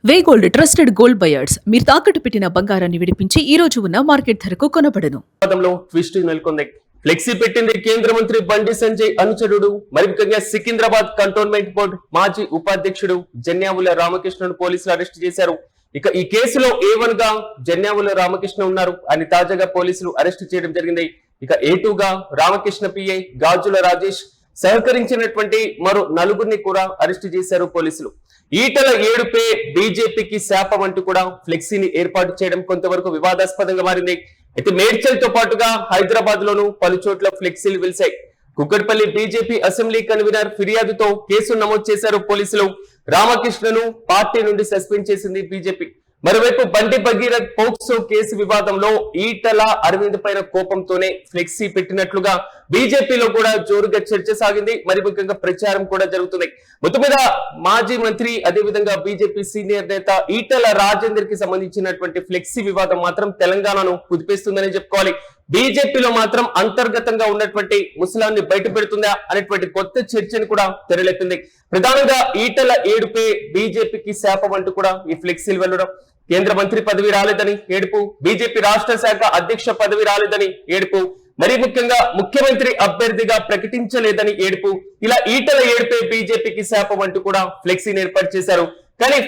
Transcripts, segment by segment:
వే gold trusted gold buyers మీరు తాకట్టు పెట్టిన బంగారాన్ని విడిపించి ఈ రోజు ఉన్న మార్కెట్ ధరకు కొనబడను. ట్విస్ట్ నెలకొంది. ఫ్లెక్సీ పెట్టింది కేంద్ర మంత్రి బండి సంజయ్ అనుచరుడు, మరి ముఖ్యంగా సికింద్రాబాద్ కంటోన్మెంట్ బోర్డు మాజీ ఉపాధ్యక్షుడు జన్యావుల రామకృష్ణను పోలీసులు అరెస్ట్ చేశారు. ఇక ఈ కేసులో A1 గా జన్యావుల రామకృష్ణ ఉన్నారు. ఆయన తాజాగా పోలీసులు అరెస్ట్ చేయడం జరిగింది. ఇక A2 గా రామకృష్ణ PI గాజుల రాజేష్ సహకరించినటువంటి మరో నలుగురిని కూడా అరెస్ట్ చేశారు పోలీసులు. ఈటల ఏడుపే బీజేపీకి శాపం అంటూ కూడా ఫ్లెక్సీని ఏర్పాటు చేయడం కొంతవరకు వివాదాస్పదంగా మారింది. అయితే మేడ్చల్ తో పాటుగా హైదరాబాద్ లోను పలు చోట్ల ఫ్లెక్సీలు వెలిశాయి. కుక్కట్పల్లి బీజేపీ అసెంబ్లీ కన్వీనర్ ఫిర్యాదుతో కేసు నమోదు చేశారు పోలీసులు. రామకృష్ణను పార్టీ నుండి సస్పెండ్ చేసింది బీజేపీ. మరోవైపు బండి భగీరథ్ పోక్సో కేసు వివాదంలో ఈటల అరవింద్ పైన కోపంతోనే ఫ్లెక్సీ పెట్టినట్లుగా బీజేపీలో కూడా జోరుగా చర్చ సాగింది. మరి ముఖ్యంగా ప్రచారం కూడా జరుగుతుంది. మొత్తం మీద మాజీ మంత్రి అదేవిధంగా బీజేపీ సీనియర్ నేత ఈటల రాజేందర్ కి సంబంధించినటువంటి ఫ్లెక్సీ వివాదం మాత్రం తెలంగాణను కుదిపేస్తుందని చెప్పుకోవాలి. బీజేపీలో మాత్రం అంతర్గతంగా ఉన్నటువంటి ముసలాన్ని బయట పెడుతుందా అనేటువంటి కొత్త చర్చను కూడా తెరలేపింది. ప్రధానంగా ఈటల ఏడుపే బీజేపీకి శాపం అంటూ కూడా ఈ ఫ్లెక్సీలు వెళ్లడం, కేంద్ర మంత్రి పదవి రాలేదని ఏడుపు, బీజేపీ రాష్ట్ర శాఖ అధ్యక్ష పదవి రాలేదని ఏడుపు, మరి ముఖ్యంగా ముఖ్యమంత్రి అభ్యర్థిగా ప్రకటించలేదని ఏడుపు, ఇలా ఈటల ఏడుపే బీజేపీకి శాపం అంటూ కూడా ఫ్లెక్సీని ఏర్పాటు చేశారు. కానీ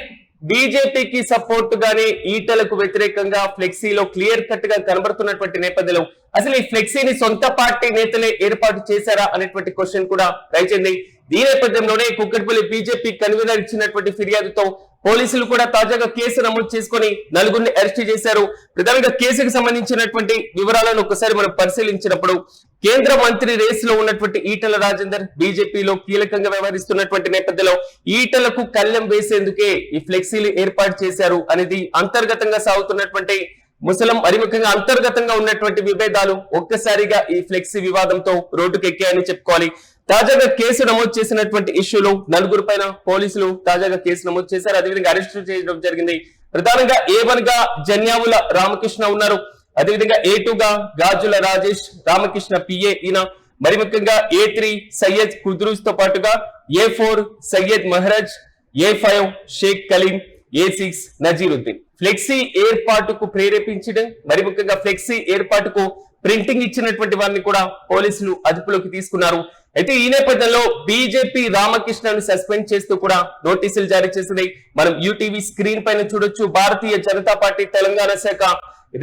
బీజేపీకి సపోర్ట్ గానే ఈటలకు వ్యతిరేకంగా ఫ్లెక్సీలో క్లియర్ కట్ గా కనబడుతున్నటువంటి నేపథ్యంలో అసలు ఈ ఫ్లెక్సీని సొంత పార్టీ నేతలే ఏర్పాటు చేశారా అనేటువంటి క్వశ్చన్ కూడా రైజింది. ఈ నేపథ్యంలోనే కుక్కట్పల్లి బీజేపీ కన్వీనర్ ఇచ్చినటువంటి ఫిర్యాదుతో పోలీసులు కూడా తాజాగా కేసు నమోదు చేసుకుని నలుగురిని అరెస్ట్ చేశారు. ప్రధానంగా కేసుకు సంబంధించినటువంటి వివరాలను ఒకసారి మనం పరిశీలించినప్పుడు కేంద్ర మంత్రి రేసులో ఉన్నటువంటి ఈటల రాజేందర్ బీజేపీలో కీలకంగా వ్యవహరిస్తున్నటువంటి నేపథ్యంలో ఈటలకు కళ్ళెం వేసేందుకే ఈ ఫ్లెక్సీలు ఏర్పాటు చేశారు అనేది అంతర్గతంగా సాగుతున్నటువంటి ముసలం, మరి ముఖ్యంగా అంతర్గతంగా ఉన్నటువంటి విభేదాలు ఒక్కసారిగా ఈ ఫ్లెక్సీ వివాదంతో రోడ్డుకు ఎక్కాయని చెప్పుకోవాలి. తాజాగా కేసు నమోదు చేసినటువంటి ఇష్యూలో నలుగురు పైన పోలీసులు తాజాగా కేసు నమోదు చేశారు. అదేవిధంగా అరెస్ట్ చేయడం జరిగింది. ప్రధానంగా A1 గా జన్యావుల రామకృష్ణ ఉన్నారు. అదేవిధంగా A2 గా గాజుల రాజేష్ రామకృష్ణ PA ఈయన, మరి ముఖ్యంగా A3 సయ్యద్ కుద్రూస్ తో పాటుగా A4 Syed Maharaj, A5 Sheikh Kaleem, A6 Naziruddin. Flexi ఏర్పాటుకు ప్రేరేపించడం, మరి ముఖ్యంగా ఫ్లెక్సీ ఏర్పాటుకు ప్రింటింగ్ ఇచ్చినటువంటి వారిని కూడా పోలీసులు అదుపులోకి తీసుకున్నారు. అయితే ఈ నేపథ్యంలో బీజేపీ రామకృష్ణను సస్పెండ్ చేస్తూ కూడా నోటీసులు జారీ చేసింది. మనం UTV స్క్రీన్ పైన చూడొచ్చు. భారతీయ జనతా పార్టీ తెలంగాణ శాఖ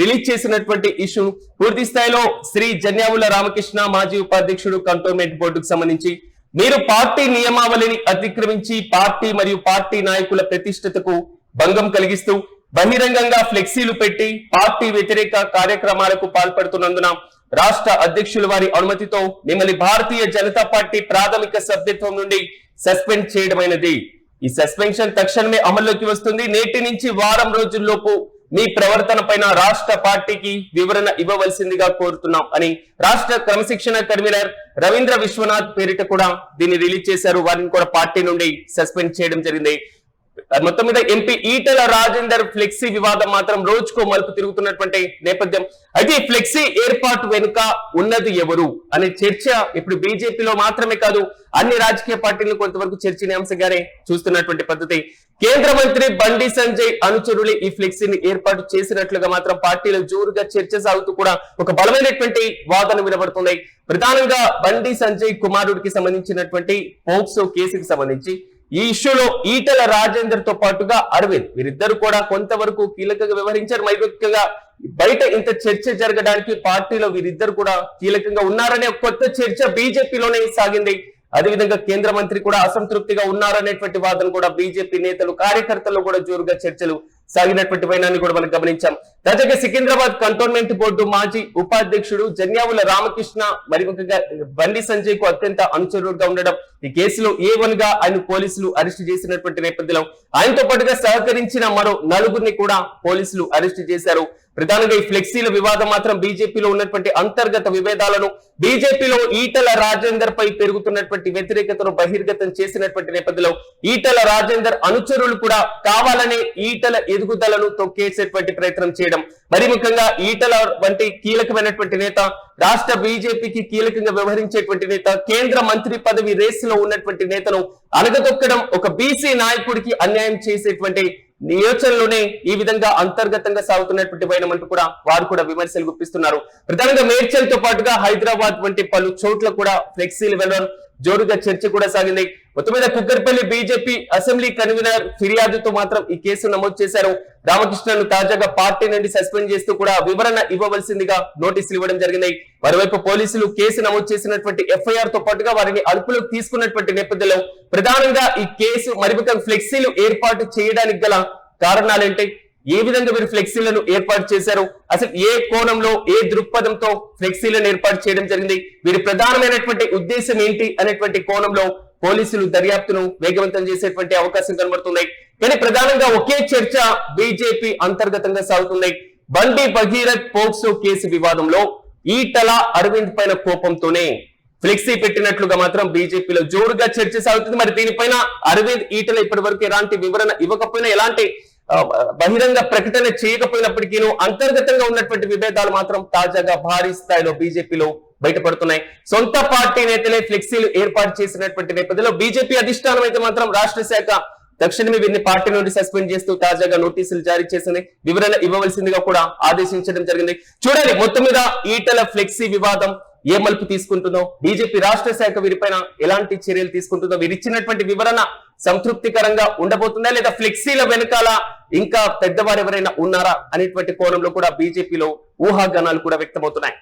రిలీజ్ చేసినటువంటి ఇష్యూ పూర్తి స్థాయిలో శ్రీ జన్యావుల రామకృష్ణ మాజీ ఉపాధ్యక్షుడు కంటోన్మెంట్ బోర్డుకు సంబంధించి మీరు పార్టీ నియమావళిని అతిక్రమించి పార్టీ మరియు పార్టీ నాయకుల ప్రతిష్టతకు భంగం కలిగిస్తూ బహిరంగంగా ఫ్లెక్సీలు పెట్టి పార్టీ వ్యతిరేక కార్యక్రమాలకు పాల్పడుతున్నందున రాష్ట్ర అధ్యక్షుల వారి అనుమతితో మిమ్మల్ని భారతీయ జనతా పార్టీ ప్రాథమిక సభ్యత్వం నుండి సస్పెండ్ చేయడమైనది. ఈ సస్పెన్షన్ తక్షణమే అమల్లోకి వస్తుంది. నేటి నుంచి వారం రోజుల్లోపు మీ ప్రవర్తన పైన రాష్ట్ర పార్టీకి వివరణ ఇవ్వవలసిందిగా కోరుతున్నాం అని రాష్ట్ర క్రమశిక్షణ కన్వీనర్ రవీంద్ర విశ్వనాథ్ పేరిట కూడా దీన్ని రిలీజ్ చేశారు. వారిని కూడా పార్టీ నుండి సస్పెండ్ చేయడం జరిగింది. మొత్తం మీద ఎంపీ ఈటల రాజేందర్ ఫ్లెక్సీ వివాదం మాత్రం రోజుకో మలుపు తిరుగుతున్నటువంటి నేపథ్యం. అయితే ఈ ఫ్లెక్సీ ఏర్పాటు వెనుక ఉన్నది ఎవరు అనే చర్చ ఇప్పుడు బీజేపీలో మాత్రమే కాదు అన్ని రాజకీయ పార్టీలను కొంతవరకు చర్చనీయాంశంగానే చూస్తున్నటువంటి పద్ధతి. కేంద్ర మంత్రి బండి సంజయ్ అనుచరులు ఈ ఫ్లెక్సీని ఏర్పాటు చేసినట్లుగా మాత్రం పార్టీలో జోరుగా చర్చ సాగుతూ కూడా ఒక బలమైనటువంటి వాదన వినబడుతుంది. ప్రధానంగా బండి సంజయ్ కుమారుడికి సంబంధించినటువంటి పోక్సో కేసుకు సంబంధించి ఈ ఇష్యూలో ఈటల రాజేందర్ తో పాటుగా అరవింద్ వీరిద్దరు కూడా కొంతవరకు కీలకంగా వ్యవహరించారు. మరి ముఖ్యంగా బయట ఇంత చర్చ జరగడానికి పార్టీలో వీరిద్దరు కూడా కీలకంగా ఉన్నారనే కొత్త చర్చ బీజేపీలోనే సాగింది. అదేవిధంగా కేంద్ర మంత్రి కూడా అసంతృప్తిగా ఉన్నారనేటువంటి వాదన కూడా బీజేపీ నేతలు కార్యకర్తలు కూడా జోరుగా చర్చలు సాగినటువంటి వైనాన్ని కూడా మనం గమనించాం. తాజాగా సికింద్రాబాద్ కంటోన్మెంట్ బోర్డు మాజీ ఉపాధ్యక్షుడు జన్యావుల రామకృష్ణ మరి ముఖ్యంగా బండి సంజయ్ కు అత్యంత అనుచరుడుగా ఉండడం, ఈ కేసులో A1 గా ఆయన పోలీసులు అరెస్ట్ చేసినటువంటి నేపథ్యంలో ఆయనతో పాటుగా సహకరించిన మరో నలుగురిని కూడా పోలీసులు అరెస్ట్ చేశారు. ప్రధానంగా ఈ ఫ్లెక్సీల వివాదం మాత్రం బీజేపీలో ఉన్నటువంటి అంతర్గత విభేదాలను, బీజేపీలో ఈటల రాజేందర్ పై పెరుగుతున్నటువంటి వ్యతిరేకతను బహిర్గతం చేసినటువంటి నేపథ్యంలో ఈటల రాజేందర్ అనుచరులు కూడా కావాలనే ఈటల ఎదుగుదలను తొక్కేసేటువంటి ప్రయత్నం చేయడం, మరి ముఖ్యంగా ఈటల వంటి కీలకమైనటువంటి నేత, రాష్ట్ర బీజేపీకి కీలకంగా వ్యవహరించేటువంటి నేత, కేంద్ర మంత్రి పదవి రేసులో ఉన్నటువంటి నేతను అణగదొక్కడం, ఒక బీసీ నాయకుడికి అన్యాయం చేసేటువంటి నియోజకవర్గంలోనే ఈ విధంగా అంతర్గతంగా సాగుతున్నటువంటి వైనం అంటూ కూడా వారు కూడా విమర్శలు గుప్పిస్తున్నారు. ప్రధానంగా మేడ్చల్ తో పాటుగా హైదరాబాద్ వంటి పలు చోట్ల కూడా ఫ్లెక్సీలు వెళ్ళడం జోరుగా చర్చ కూడా సాగింది. మొత్తం మీద కుక్కర్పల్లి బీజేపీ అసెంబ్లీ కన్వీనర్ ఫిర్యాదుతో మాత్రం ఈ కేసు నమోదు చేశారు. రామకృష్ణను తాజాగా పార్టీ నుండి సస్పెండ్ చేస్తూ కూడా వివరణ ఇవ్వవలసిందిగా నోటీసులు ఇవ్వడం జరిగింది. మరోవైపు పోలీసులు కేసు నమోదు చేసినటువంటి ఎఫ్ఐఆర్ తో పాటుగా వారిని అదుపులోకి తీసుకున్నటువంటి నేపథ్యంలో ప్రధానంగా ఈ కేసు మరికొంత ఫ్లెక్సీలు ఏర్పాటు చేయడానికి గల కారణాలేంటి, ఏ విధంగా వీరు ఫ్లెక్సీలను ఏర్పాటు చేశారు, అసలు ఏ కోణంలో ఏ దృక్పథంతో ఫ్లెక్సీలను ఏర్పాటు చేయడం జరిగింది, వీరి ప్రధానమైనటువంటి ఉద్దేశం ఏంటి అనేటువంటి కోణంలో పోలీసులు దర్యాప్తును వేగవంతం చేసేటువంటి అవకాశం కనబడుతుంది. కానీ ప్రధానంగా ఒకే చర్చ బీజేపీ అంతర్గతంగా సాగుతుంది. బండి భగీరథ్ పోక్సో కేసు వివాదంలో ఈటల అరవింద్ పైన కోపంతోనే ఫ్లెక్సీ పెట్టినట్లుగా మాత్రం బీజేపీలో జోరుగా చర్చ సాగుతుంది. మరి దీనిపైన అరవింద్ ఈటల ఇప్పటి వరకు ఎలాంటి వివరణ ఇవ్వకపోయినా, ఎలాంటి బహిరంగ ప్రకటన చేయకపోయినప్పటికీ అంతర్గతంగా ఉన్నటువంటి విభేదాలు మాత్రం తాజాగా భారీ స్థాయిలో బీజేపీలో బయటపడుతున్నాయి. సొంత పార్టీ నేతలే ఫ్లెక్సీలు ఏర్పాటు చేసినటువంటి నేపథ్యంలో బీజేపీ అధిష్టానం అయితే మాత్రం రాష్ట్ర శాఖ తక్షణమే వీరిని పార్టీ నుండి సస్పెండ్ చేస్తూ తాజాగా నోటీసులు జారీ చేసింది. వివరణ ఇవ్వవలసిందిగా కూడా ఆదేశించడం జరిగింది. చూడాలి మొత్తం మీద ఈటల ఫ్లెక్సీ వివాదం ఏ మలుపు తీసుకుంటుందో, బీజేపీ రాష్ట్ర శాఖ వీరిపైన ఎలాంటి చర్యలు తీసుకుంటుందో, వీరిచ్చినటువంటి వివరణ సంతృప్తికరంగా ఉండబోతుందా లేదా ఫ్లెక్సీల వెనకాల ఇంకా పెద్దవారు ఎవరైనా ఉన్నారా అనేటువంటి కోణంలో కూడా బీజేపీలో ఊహాగానాలు కూడా వ్యక్తమవుతున్నాయి.